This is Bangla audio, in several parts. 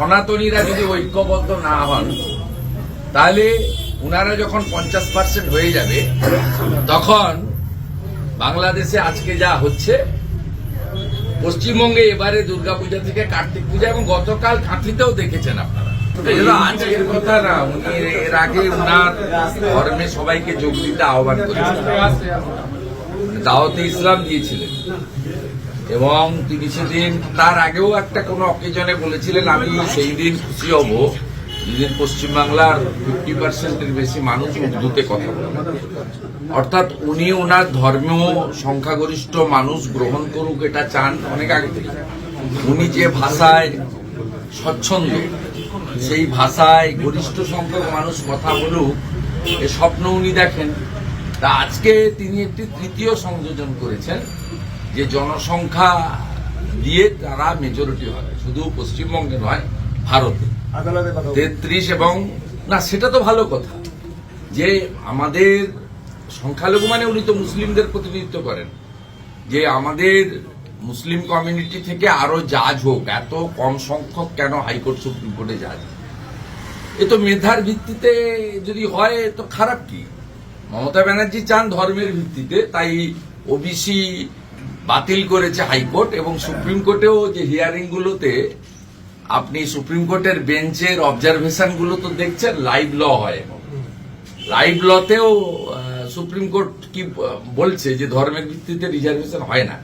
সনাতনীরা যদি ঐক্যবদ্ধ না হন তাহলে উনারা যখন 50% হয়ে যাবে তখন বাংলাদেশে আজকে যা হচ্ছে, পশ্চিমবঙ্গে এবারে দুর্গাপূজা থেকে কার্তিক পূজা এবং গতকাল কাঁথিতেও দেখেছেন আপনারা। এটা আজকের কথা না, উনি এর আগে উনার ধর্মে সবাইকে যোগ দিতে আহ্বান করেছিলেন, দাওয়াতে ইসলাম দিয়েছিলেন এবং তিনি সেদিন তার আগেও একটা কোনো অকেজনে বলেছিলেন আমি সেই দিন খুশি হব যেদিন পশ্চিমবাংলার 50%-এর বেশি মানুষ উর্দুতে কথা বলে। অর্থাৎ উনি ওনার ধর্মীয় সংখ্যাগরিষ্ঠ মানুষ গ্রহণ করুক এটা চান অনেক আগে থেকে। উনি যে ভাষায় স্বচ্ছন্দ সেই ভাষায় গরিষ্ঠ সংখ্যক মানুষ কথা বলুক এ স্বপ্ন উনি দেখেন। তা আজকে তিনি একটি তৃতীয় সংযোজন করেছেন যে জনসংখ্যা দিয়ে তারা মেজরিটি হবে, শুধু পশ্চিমবঙ্গে নয় ভারতে 33 এবং না, সেটা তো ভালো কথা যে আমাদের সংখ্যালঘু মানে উনি তো মুসলিমদের প্রতিনিধিত্ব করেন, যে আমাদের মুসলিম কমিউনিটি থেকে আরো জাজ হোক, এত কম সংখ্যক কেন হাইকোর্ট সুপ্রিম কোর্টে জাজ? এ তো মেধার ভিত্তিতে যদি হয় তো খারাপ কি? মমতা ব্যানার্জি চান ধর্মের ভিত্তিতে, তাই ওবিসি বাতিল করেছে হাইকোর্ট এবং সুপ্রিম কোর্টেও যে হিয়ারিং গুলোতে আপনি সুপ্রিম কোর্টের বেঞ্চের অবজারভেশন গুলো তো দেখছেন, লাইভ ল হয়, লাইভ লতেও সুপ্রিম কোর্ট কি বলছে যে ধর্মের ভিত্তিতে রিজার্ভেশন হয় না।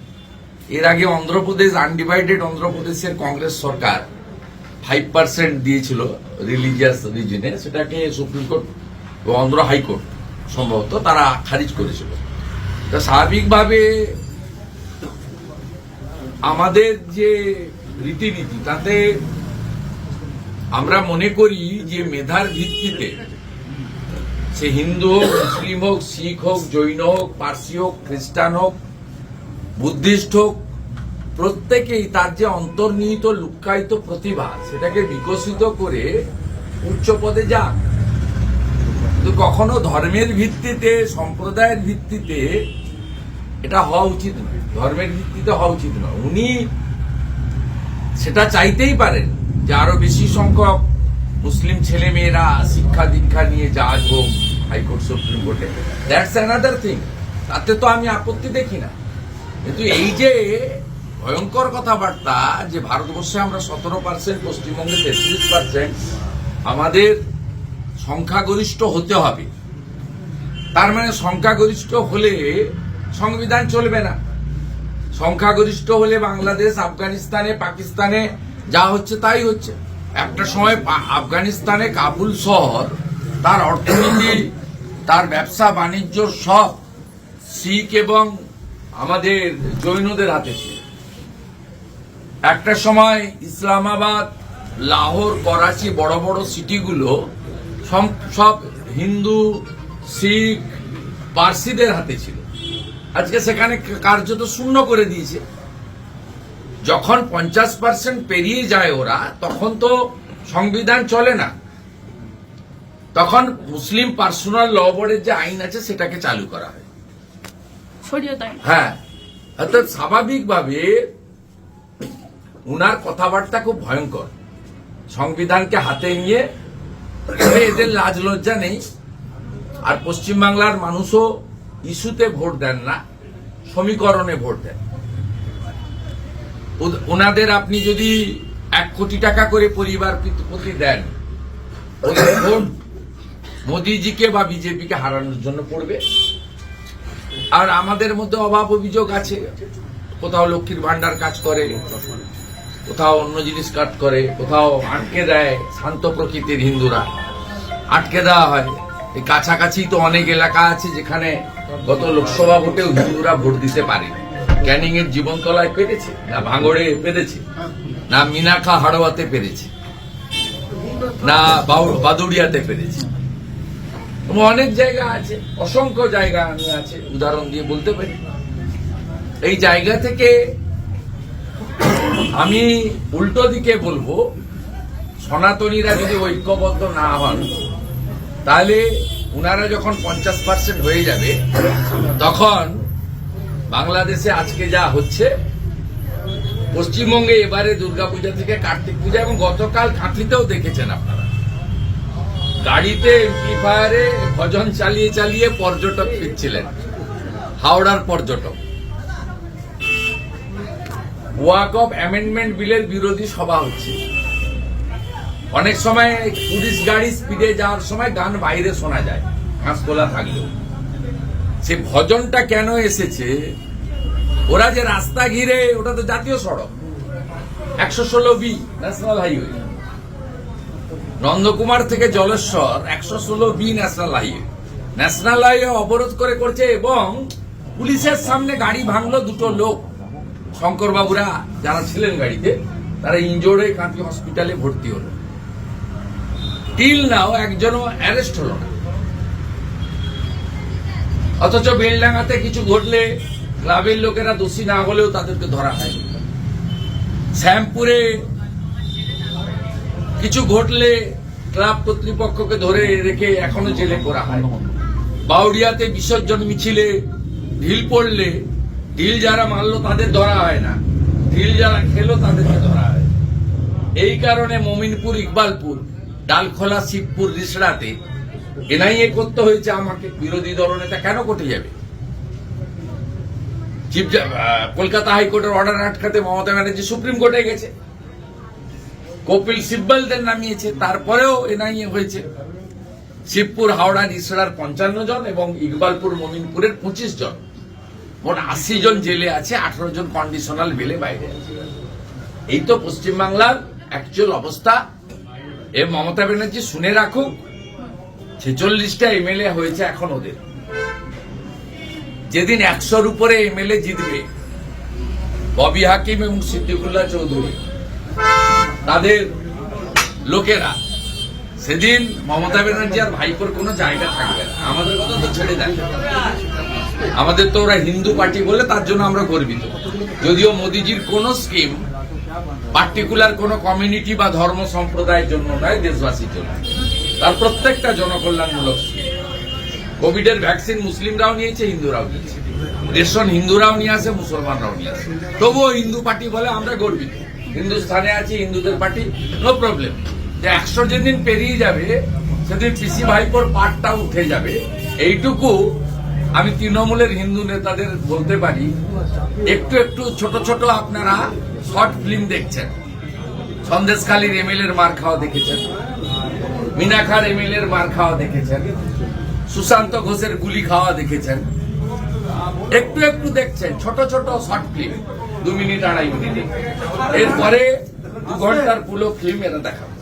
এর আগে অন্ধ্রপ্রদেশ আনডিভাইডেড অন্ধ্রপ্রদেশের কংগ্রেস সরকার 5% দিয়েছিল রিলিজিয়াস রিজনে, সেটাকে সুপ্রিম কোর্ট ও অন্ধ্র হাইকোর্ট সম্ভবত তারা খারিজ করেছিল। তা স্বাভাবিকভাবে আমাদের যে রীতিনীতি তাতে আমরা মনে করি যে মেধার ভিত্তিতে সে হিন্দু হোক, মুসলিম হোক, শিখ হোক, জৈন হোক, পার্সি হোক, খ্রিস্টান হোক, বুদ্ধিস্ট হোক, প্রত্যেকেই তার যে অন্তর্নিহিত লুক্কায়িত প্রতিভা সেটাকে বিকশিত করে উচ্চ পদে যাক। কিন্তু কখনো ধর্মের ভিত্তিতে, সম্প্রদায়ের ভিত্তিতে এটা হওয়া উচিত নয়, ধর্মের ভিত্তিতে হওয়া উচিত নয়। উনি সেটা চাইতেই পারেন যে আরো বেশি সংখ্যক মুসলিম ছেলে মেয়েরা শিক্ষা দীক্ষা নিয়ে জাজ হোক হাইকোর্ট সুপ্রিম কোর্টে, দ্যাটস অ্যানাদার থিং, তাতে তো আমি আপত্তি দেখি না। কিন্তু এই যে ভয়ঙ্কর কথাবার্তা যে ভারতবর্ষে আমরা 17%, পশ্চিমবঙ্গে 33%, আমাদের সংখ্যাগরিষ্ঠ হতে হবে, তার মানে সংখ্যাগরিষ্ঠ হলে সংবিধান চলবে না। সংখ্যাগরিষ্ঠ হলে বাংলাদেশ, আফগানিস্তানে, পাকিস্তানে যা হচ্ছে তাই হচ্ছে। একটা সময় আফগানিস্তানে কাবুল শহর তার অর্থনীতি, তার ব্যবসা বাণিজ্য সব শিখ এবং আমাদের জৈনদের হাতে ছিল। একটা সময় ইসলামাবাদ, লাহোর, করাচি, বড় বড় সিটিগুলো সব হিন্দু, শিখ, পার্সিদের হাতে ছিল। আজকে সেখানে কার্যত শূন্য করে দিয়েছে। যখন 50% পেরিয়ে যায় ওরা, তখন তো সংবিধান চলে না, তখন মুসলিম পার্সোনাল ল বোর্ডের যে আইন আছে সেটাকে চালু করা হয়। হ্যাঁ, অর্থাৎ স্বাভাবিকভাবে উনার কথাবার্তা খুব ভয়ঙ্কর। সংবিধানকে হাতে নিয়ে এদের লাজ লজ্জা নেই। আর পশ্চিমবাংলার মানুষও ইস্যুতে ভোট দেন না, সমীকরণে ভোট দেন। ওনাদের আপনি যদি 1 কোটি টাকা করে পরিবার প্রতি দেন, ওদের ভোট মোদিজিকে বা বিজেপিকে হারানোর জন্য পড়বে। আর আমাদের মধ্যে অভাব অভিযোগ আছে, কোথাও লক্ষ্মীর ভান্ডার কাজ করে, কোথাও অন্য জিনিস কাজ করে, কোথাও আটকে দেয়। শান্ত প্রকৃতির হিন্দুরা আটকে দেওয়া হয়। এই কাছাকাছি তো অনেক এলাকা আছে যেখানে গত লোকসভা ভোটেও হিন্দুরা ভোট দিতে পারে। ক্যানিং এর জীবনতলায় পেরেছে, না ভাঙড়ে পেরেছে, না মিনাখা হাড়োয়াতে পেরেছে, না বাদুড়িয়াতে পেরেছে। অনেক জায়গা আছে, অসংখ্য জায়গা আমি আছে, উদাহরণ দিয়ে বলতে পারি। এই জায়গা থেকে আমি উল্টো দিকে বলবো, সনাতনীরা যদি ঐক্যবদ্ধ না হন তাহলে উনারা যখন 50% হয়ে যাবে তখন বাংলাদেশে আজকে যা হচ্ছে, পশ্চিমবঙ্গে এবারে দুর্গাপূজা থেকে কার্তিক পূজা এবং গতকাল কাঁথিতেও দেখেছেন আপনারা, গাড়িতে এমপ্লিফায়ারে ভজন চালিয়ে চালিয়ে পর্যটক ফিরছিলেন, হাওড়ার পর্যটক। ওয়াক অফ অ্যামেন্ডমেন্ট বিলের বিরোধী সভা হচ্ছে। অনেক সময় পুলিশ গাড়ি স্পিডে যাওয়ার সময় গান বাইরে শোনা যায়, কাঁচতলা থাকলেও। সে ভজনটা কেন এসেছে? ওরা যে রাস্তা ঘিরে, ওটা তো জাতীয় সড়ক 116B ন্যাশনাল হাইওয়ে, নন্দকুমার থেকে জলেশ্বর 116B ন্যাশনাল হাইওয়ে অবরোধ করে করছে এবং পুলিশের সামনে গাড়ি ভাঙলো দুটো লোক, শঙ্কর বাবুরা যারা ছিলেন গাড়িতে, তারা ইনজোর্ড হয়ে কাঁথি হসপিটালে ভর্তি হলো। টিল নাও একজনও অ্যারেস্ট হলো না। অথচ বেলডাঙ্গাতে কিছু ঘটলে ক্লাবের লোকেরা দোষী না হলেও তাদেরকে ধরা হয়। শ্যামপুরে কিছু ঘটলে ক্লাব কর্তৃপক্ষকে ধরে রেখে এখনো জেলে করা হয়। বাউরিয়াতে বিসর্জন মিছিলে ঢিল পড়লে ঢিল যারা মারলো তাদের ধরা হয় না, ঢিল যারা খেলো তাদেরকে ধরা হয়। এই কারণে মমিনপুর, ইকবালপুর, ডালখোলা, শিবপুর, রিসড়াতে এনআইএ করতে হয়েছে আমাকে। বিরোধী দলনেতা কেন করতে যাবে? কলকাতা হাইকোর্টের অর্ডার আটকাতে মমতা ব্যানার্জি সুপ্রিম কোর্টে গেছে, কপিল সিব্বলদের নামিয়েছে, তারপরেও এনআইএ হয়েছে। শিবপুর, হাওড়া, রিসড়ার 55 জন এবং ইকবালপুর, মমিনপুরের 25 জন, মোট 80 জন জেলে আছে, 18 জন কন্ডিশনাল বেলে বাইরে আছে। এই তো পশ্চিমবাংলার অ্যাকচুয়াল অবস্থা। এ মমতা ব্যানার্জি শুনে রাখুক, 46টা এমএলএ হয়েছে এখন ওদের। যেদিন 100-র উপরে এমএলএ জিতবে, ববি হাকিম এবং সিদ্দিকুল্লাহ চৌধুরী তাদের লোকেরা, সেদিন মমতা ব্যানার্জি আর ভাইপোর কোনো জায়গা থাকবে না। আমাদের কথা তো ছেড়ে দেন, আমাদের তো ওরা হিন্দু পার্টি বলে তার জন্য আমরা গর্বিত। যদিও মোদিজির কোন স্কিম পার্টিকুলার কোন কমিউনিটি বা ধর্ম সম্প্রদায়ের জন্য নয়, দেশবাসীর জন্য। তার প্রত্যেকটা জনকল্যাণমূলক স্কিম। কোভিডের ভ্যাকসিন মুসলিমরাও নিয়েছে, হিন্দুরাও নিয়েছে, রেশন হিন্দুরাও নিয়ে আসে, মুসলমানরাও নিয়ে আসে। তবুও হিন্দু পার্টি বলে আমরা গর্বিত। হিন্দুস্থানে আছি, হিন্দুদের পার্টি, নো প্রবলেম। যে 100 যেদিন পেরিয়ে যাবে সেদিন পিসি ভাইপোর পাটটা উঠে যাবে, এইটুকু আমি তৃণমূলের হিন্দু নেতাদের বলতে পারি। একটু একটু ছোট ছোট আপনারা শর্ট ফিল্ম দেখছেন, সন্দেশখালীর এমএলএর মার খাওয়া দেখেছেন, মিনাখার এমএলএর মার খাওয়া দেখেছেন, সুশান্ত ঘোষের গুলি খাওয়া দেখেছেন। একটু একটু দেখছেন ছোট ছোট শর্ট ফিল্ম, 2 মিনিট 2.5 মিনিট। এরপরে 2 ঘন্টার পুরো ফিল্ম এরা দেখাবে।